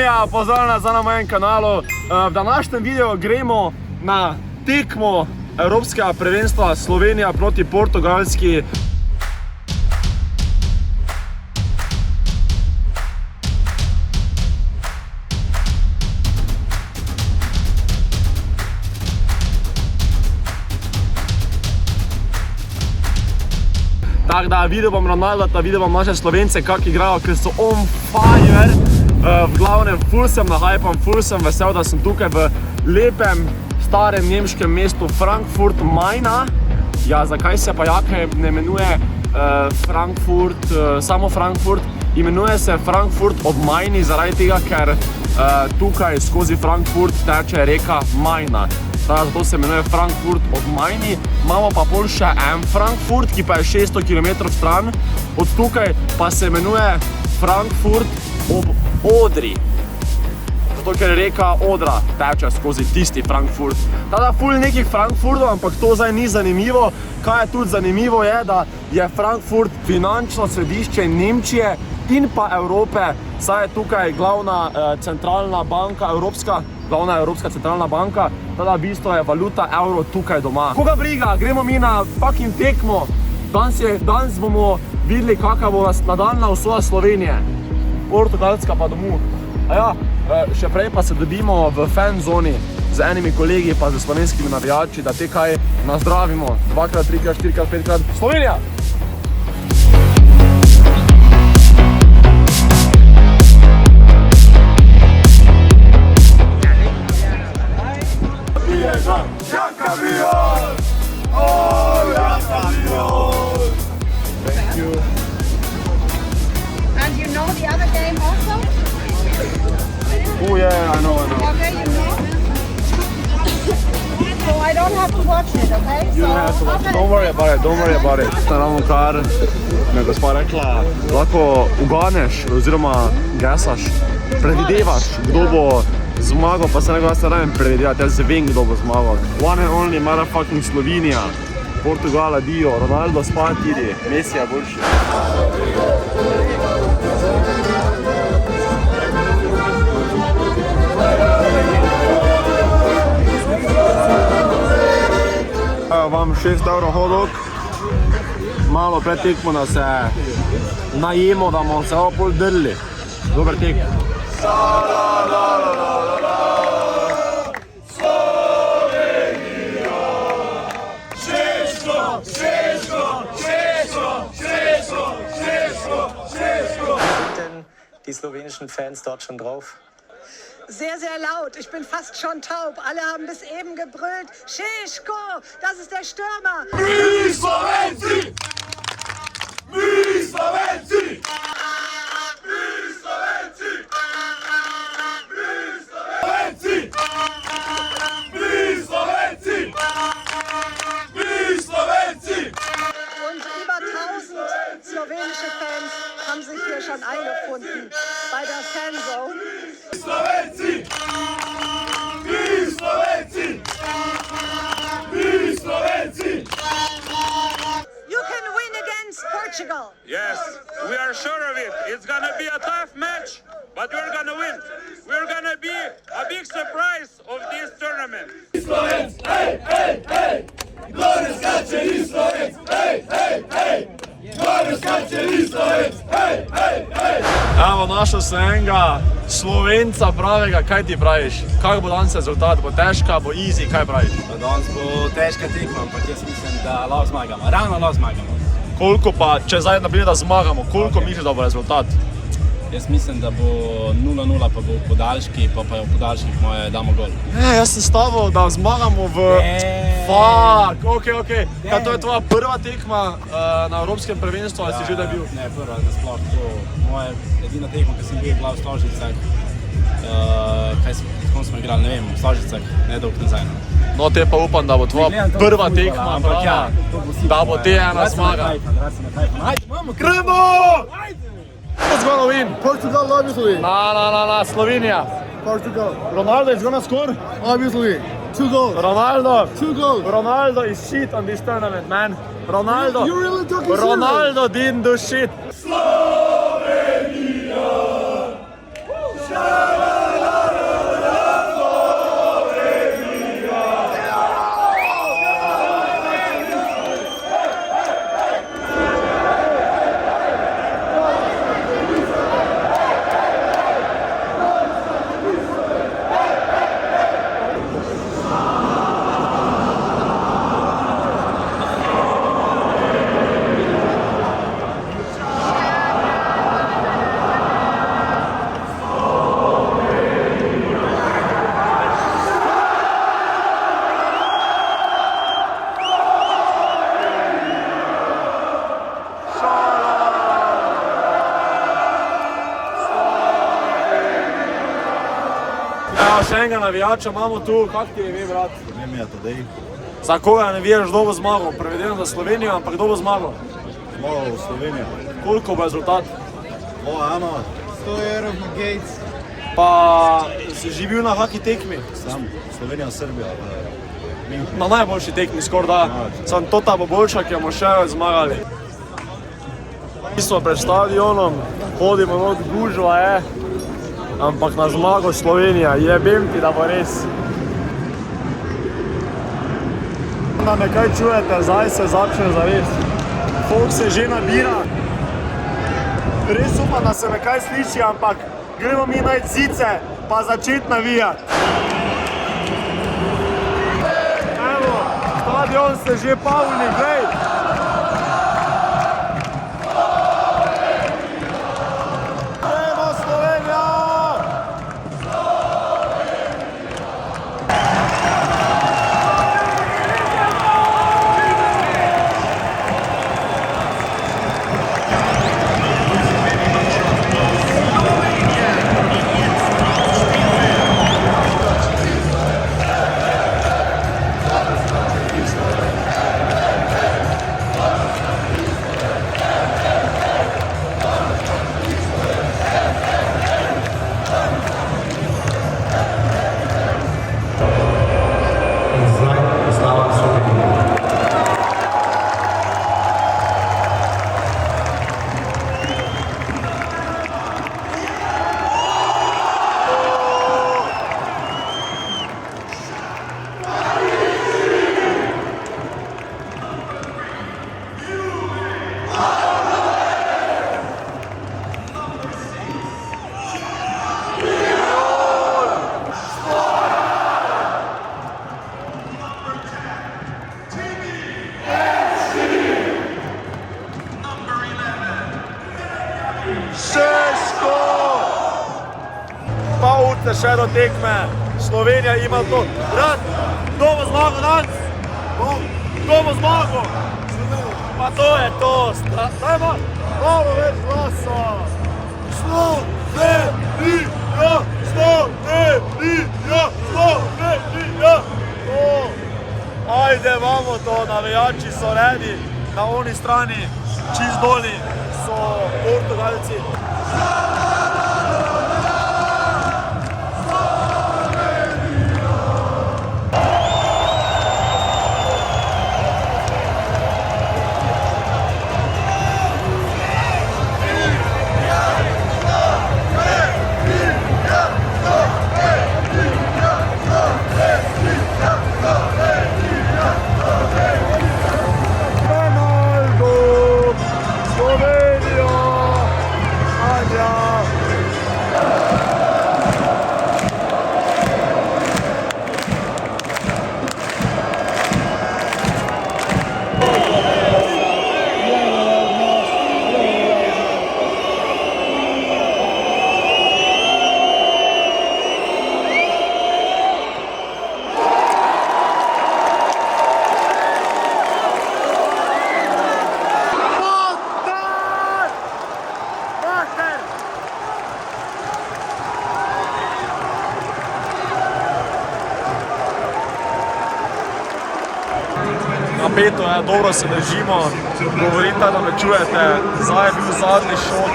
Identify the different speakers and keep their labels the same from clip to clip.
Speaker 1: Slovenija, pozdravljena za na mojem kanalu. V današnjem videu gremo na tekmo Evropskega prvenstva Slovenija proti Portugalski. Tako da videl bom Ronalda, videl bom naše Slovence, kak igrajo, ker so on fire. V glavnem, ful sem nahajpan, ful sem vesel, da sem tukaj v lepem, starem nemškem mestu Frankfurt Maina. Ja, zakaj se pa jake ne imenuje Frankfurt, samo Frankfurt? Imenuje se Frankfurt ob Maini, zaradi tega, ker tukaj skozi Frankfurt teče reka Maina. Zato se imenuje Frankfurt ob Maini. Imamo pa pol še en Frankfurt, ki pa je 600 km stran. Od tukaj pa se imenuje Frankfurt ob Odri. Zato, ker reka Odra teče skozi tisti Frankfurt. Tada ful nekih Frankfurtov, ampak to zdaj ni zanimivo. Kaj je tudi zanimivo je, da je Frankfurt finančno središče Nemčije in pa Evrope. Saj je tukaj glavna centralna banka, glavna Evropska centralna banka. Tada v bistvu je valuta evro tukaj doma. Koga briga, gremo mi na fucking tekmo. Danes bomo videli, kakva bo nadaljna usoda Slovenije. Portugalska pa domov. A ja, še prej pa se dobimo v fan zoni z enimi kolegi pa z slovenskimi navijači, da te kaj nazdravimo. 2x, 3x, 4x, 5x. Slovenija! Thank you.
Speaker 2: And you know the other game also?
Speaker 1: Oh yeah, I know.
Speaker 2: Okay, you know. So I don't have to watch it, okay?
Speaker 1: You don't have to watch it. Don't worry about it. Ravno kar me gospa rekla, lahko uganeš oziroma gesaš, predvidevaš, kdo bo zmagal, pa se nekaj ne rabim predvidevati, jaz vem, kdo bo zmagal. One and only motherfucking Slovenija. Portugal, adijo, Ronaldo span tiri, Messi je boljši. Evo vam 6 evrov hodok. Malo pred tekmo, da se najemo, da bomo se ovo pol drli. Dober tek.
Speaker 3: Die slowenischen Fans dort schon drauf?
Speaker 2: Sehr, sehr laut. Ich bin fast schon taub. Alle haben bis eben gebrüllt. Šiško, das ist der Stürmer.
Speaker 4: Mi Slovenci! Mi Slovenci! Mi Slovenci! Mi Slovenci! Mi Slovenci! Mi Slovenci!
Speaker 2: Und über 1000 slowenische Fans haben sich hier schon eingefunden bei der Fanzone.
Speaker 4: Slovenci! Mi Slovenci! Mi Slovenci!
Speaker 2: You can win against Portugal.
Speaker 5: Yes, we are sure of it. It's gonna be a tough match, but we're gonna win. We're gonna be a big surprise of this tournament.
Speaker 4: Slovenci! Hey, hey, hey! Gore skače i Slovenci! Hey, hey, hey! Gore skače i Slovenci! Hey, hey, hey!
Speaker 1: Evo, našel sem enega Slovenca pravega, kaj ti praviš? Kak bo danes rezultat? Bo težka, bo easy, kaj praviš?
Speaker 6: Danes bo težka tekma, ampak jaz mislim, da lahko zmagamo. Ravno lahko zmagamo.
Speaker 1: Koliko pa, če zdaj naprimer, da zmagamo, koliko misliš, da bo rezultat?
Speaker 6: Jaz mislim, da bo 0-0, pa bo v podaljški, pa v podaljških moje damo gol.
Speaker 1: Ne, jaz sem stavil, da zmagamo v... Fuck, okej. Kaj to je tvoja prva tekma na Evropskem prvenstvu, ali si že da bil?
Speaker 6: Ne, prva, nasploh to. Moja edina tekma, ki sem bil bila v Stožicah. Kako smo igrali, ne vem, v Stožicah, nedolgo nazaj.
Speaker 1: No, te pa upam, da bo tvoja prva tekma, da bo te ena zmaga. Gremo! What's gonna win?
Speaker 7: Portugal, obviously.
Speaker 1: Na, Slovenija.
Speaker 7: Portugal,
Speaker 1: Ronaldo is gonna score?
Speaker 7: obviously. 2 goals.
Speaker 1: Ronaldo!
Speaker 7: 2 goals.
Speaker 1: Ronaldo is shit on this tournament, man. Ronaldo!
Speaker 7: You really talking serious?
Speaker 1: Ronaldo didn't do shit.
Speaker 4: Slovenija! Šala!
Speaker 1: Evo, še enega navijača imamo tu, kak ti je ime, brat?
Speaker 7: Ime je Tadej.
Speaker 1: Za koga navijaš, kdo bo zmagal? Prevedeno za Slovenijo, ampak kdo bo zmagal?
Speaker 7: Zmagal v Slovenijo.
Speaker 1: Koliko bo rezultat?
Speaker 7: 2-1. 100 evrov na Gates.
Speaker 1: Pa si že bil na haki tekmi?
Speaker 7: Sam, Slovenija, Srbija.
Speaker 1: Na najboljši tekmi skoraj da. Sam tota bo boljša, ki bomo še zmagali. Mi smo pred stadionom, hodimo not, gužva je, ampak na zmago Slovenija, jebem ti, da bo res. Da me kaj čujete, zdaj se začne zares. Folk se že nabira. Res upam, da se me kaj sliši, ampak gremo mi najti zice, pa začeti navijati. Evo, stadion se že polni, glej. Gremo Slovenija! Šeško! Pol ure še do tekme, Slovenija ima to. Brat, kdo bo zmagal danes? Kdo bo zmagal? Pa to je to. Dajmo, malo več glasa. Slovenija, Slovenija, Slovenija. Ajde, imamo to, navijači so redi, na oni strani, čist doli so Portugalci. Napeto je, dobro se držimo, govorite, da me čujete, zdaj je bil zadnji šok,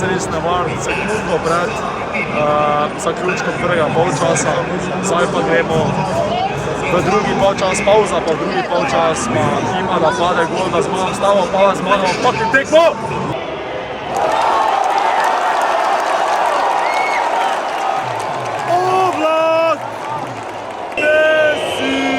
Speaker 1: res nevaren, sekundo pred zaključkom prvega polčasa, zdaj pa gremo v drugi polčas, pauza pa v drugi polčas, pa ima da pade gol, da zmagam stavo, pa da zmagam fucking tekmo! Oblak! Messi!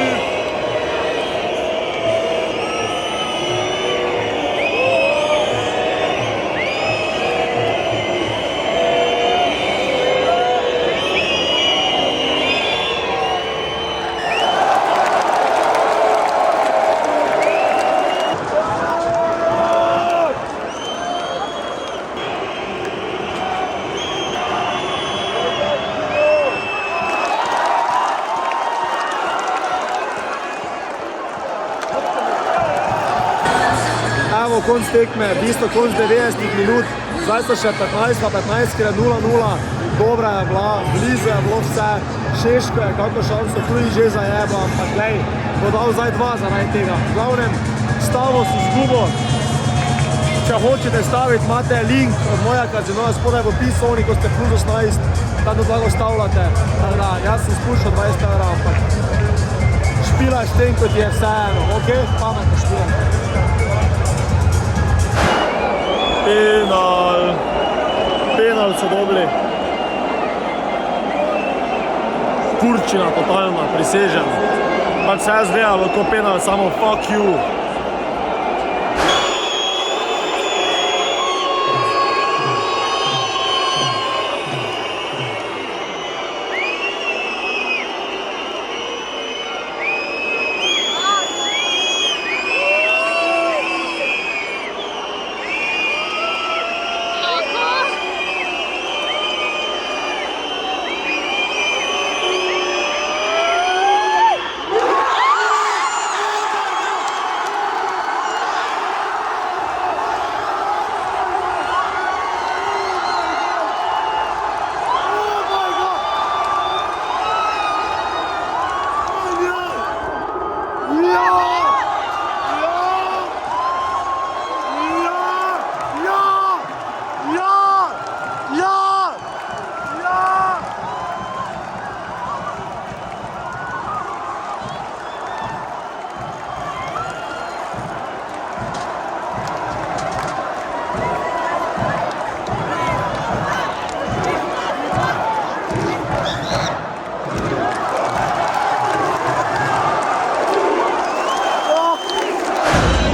Speaker 1: Konc tekme, v bistvu konc 90 minut, zdaj so še 15 na 15, ker je 0-0. dobra je bila, blizu je bilo vse, Češko je kako šanso tudi že zajebal, ampak glej, bo dal zdaj 2 zaradi tega. V glavnem, stavo si izgubo. Če hočete staviti, imate link od moja kazinoja spodaj v opisu, oni, ko ste plus 18, tam do blago stavljate. Tako da, jaz sem spuščal 20 €, ampak špilaš tem, kot je vseeno, ok? Pametno špilaš. Penal. Penal so dobili. Kurčina totalna, prisežem. Pač se je zdajalo, ko penal, samo fuck you.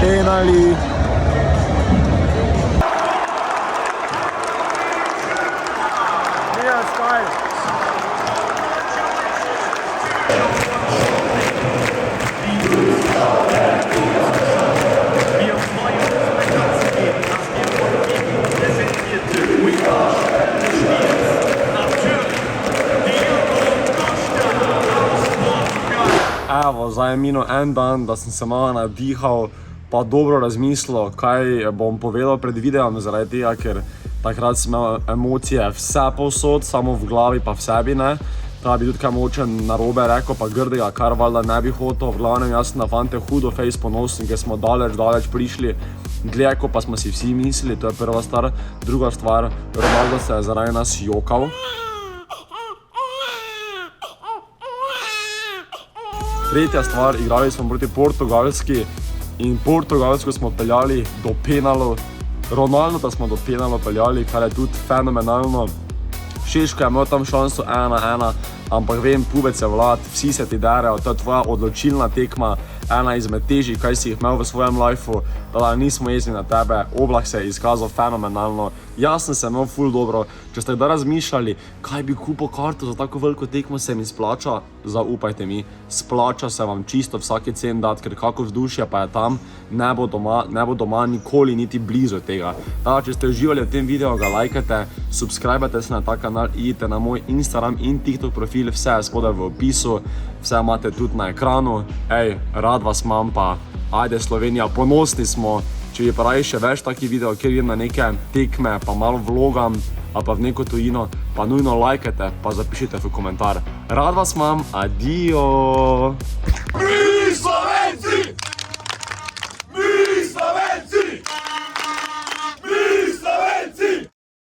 Speaker 1: Penali. Evo, zdaj je minil en dan, da sem se malo nadihal, pa dobro razmislil, kaj bom povedal pred videom, zaradi tega, ker takrat sem imel emocije vse povsod, samo v glavi pa v sebi ne. Da bi tudi kaj moče narobe rekel, pa grdega, kar valjda ne bi hotel. V glavnem, jaz sem na fante hudo face ponosen, ker smo daleč prišli, dlje, ko pa smo si vsi mislili, to je prva stvar. Druga stvar, Ronaldo se je zaradi nas jokal. Tretja stvar, igrali smo proti Portugalski in Portugalsko smo peljali do penalov. Ronaldo smo do penalov peljali, kar je tudi fenomenalno. Češko je imel tam šanso 1-1, ampak vem, pubec je Vlad, vsi se ti derejo, to je tvoja odločilna tekma, ena izmed težjih, kaj si jih imel v svojem lifeu, da nismo jezni na tebe, Oblak se je izkazal fenomenalno, jaz sem se imel ful dobro. Če ste kdaj razmišljali, kaj bi kupil karto za tako veliko tekmo, se mi splača, zaupajte mi, splača se vam čisto vsaki cen dati, ker kako vzdušje pa je tam, ne bo doma nikoli niti blizu tega. Da, če ste uživali v tem videu, ga lajkajte, subscribajte se na ta kanal, idite na moj Instagram in TikTok profil, vse je spodaj v opisu, vse imate tudi na ekranu. Ej, rad vas imam pa, ajde Slovenija, ponosni smo. Če bi pa raje še več takih videov, kjer idem na neke tekme, pa malo vlogam, ali pa v neko tujino, pa nujno lajkajte, pa zapišite v komentar. Rad vas imam, adijo!